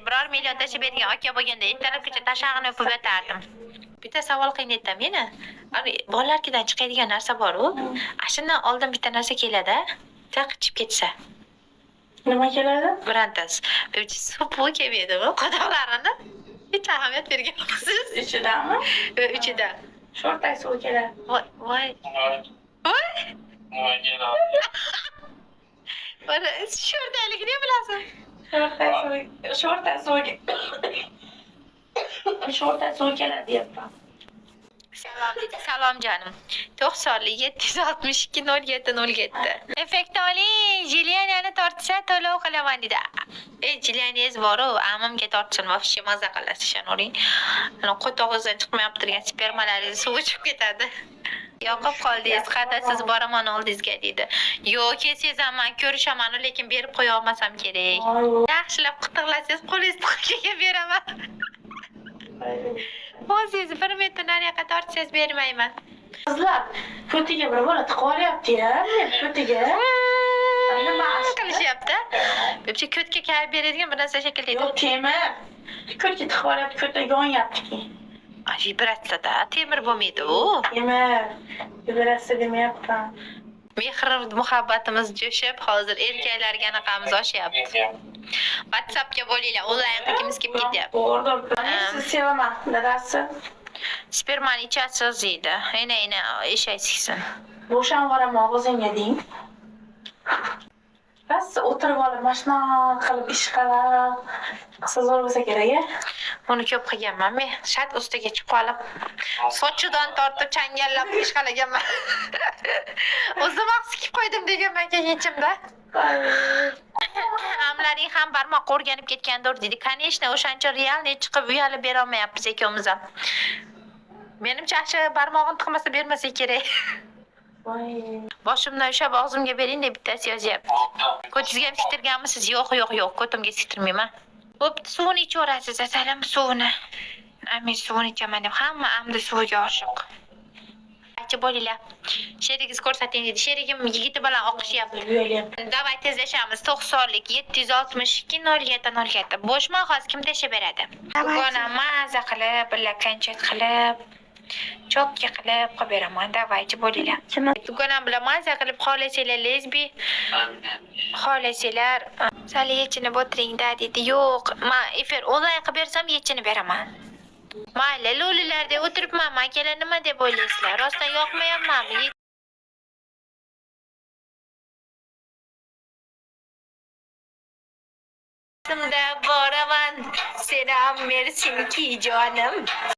biror million tashib bergan aka bo'lganda ertalabgacha tashag'ini o'pib yotardim. Bitta savol qiynayapti meni. Bolalarkidan chiqadigan narsa bor-ku. Shundan oldin bitta narsa keladi. Chaqib ketsa. Nima keladi? Birontasi. Supu kelmaydimi? Qodoqlarini hech ahamiyat berganmisiz? Ichidami? Ichida. Sho'rtak suvi keladi. Voy. Voy. Mana sho'rtaylikni bilasiz? Sho'rtak suvi keladi deyapman. Salom dedi. Salom jonim. 90li 762 07 07. Effekt oling. Jilyaniyani tortsa to'lov qilaman dedi. Jilyaningiz bor-ku, amamga tortsin, vobshe maza qilasiz, ishoning. Ana qo'tog'izdan chiqmayapti turgan spermalaringiz suv ichib ketadi. Yoqib qoldingiz, qadasiz boraman oldingizga dedi. Yo'q, kesaman, ko'rishaman, lekin berib qo'ya olmasam kerak. Yaxshilab qitiqlasangiz, qo'lingizni beraman. O'zingiz 1 metr nariyoqqa tortsangiz bermayman. Qizlar, ko'tiga bir bola tiqib olyapti-ya, ko'tiga. Nima qilishyapti? Bo'pcha ko'tga kayib beradigan bir narsa shekilli. Yo'q, temir. Ko'tga tiqib olyapti, ko'tga yonyapti. Vibratsiyada temir bo'lmaydi u. Temir. Vibratsiya demayapman. Mehr muhabbatimiz jo'shib, hozir erkaklarga anaqamiz oshyapti. WhatsAppga bo'linglar, onlayn qilgimiz kelib ketyapti. To'g'ri, siz sevaman, dadasi. Spermani ichasiz deydi. Ayna eshak siksin. Bo'shan boraman og'zingga deng. Bas o'tirib olib mashina qilib ish qilib qilsa zo'r bo'lsa kerak-a? Buni ko'p qilganman men. Shat ustiga chiqib olib, sochidan tortib changallab ish qilganman. O'zim sikib qo'ydim deganman keyin ichimda. Amlaring ham barmoq o'rganib ketgandir dedi. Конечно, o'shancha realniy chiqib uyalib bera olmayapmiz ikkovimiz ham. Menimcha yaxshi barmog'ini tiqmasa bermasa kerak. Boshimdan ushlab og'zimga bering deb bittasi yozyapti. Ko'tingizga ham siktirganmisiz? Yo'q, ko'timga siktirmayman. Bo'pti, suvni ichaverasiz, asalam suvni. Amin suvni ichaman deb hamma amdi suvga oshiq. Aytib bo'linglar. Sherigingiz ko'rsating dedi. Sherigim yigiti bilan o'qishyapti. Davay tezlashamiz. 90lik 762 07 07. Bo'shman hozir kim tashib beradi? Bugona maza qilib, birga konchert qilib, chokka qilib qo'yib beraman. Davaychi bo'linglar. Bugunam bilan maza qilib xolasanglar lesbi. Xolasanglar sali yechinib o'tiringda dedi. Yo'q, men efir onlayn qilib bersam yechinib beraman. Mayli, lo'lilarda o'tiribman, akalar nima deb o'ylaysizlar? Rostdan yoqmayapmanmi? Simda boraman, selam mersinki jonim.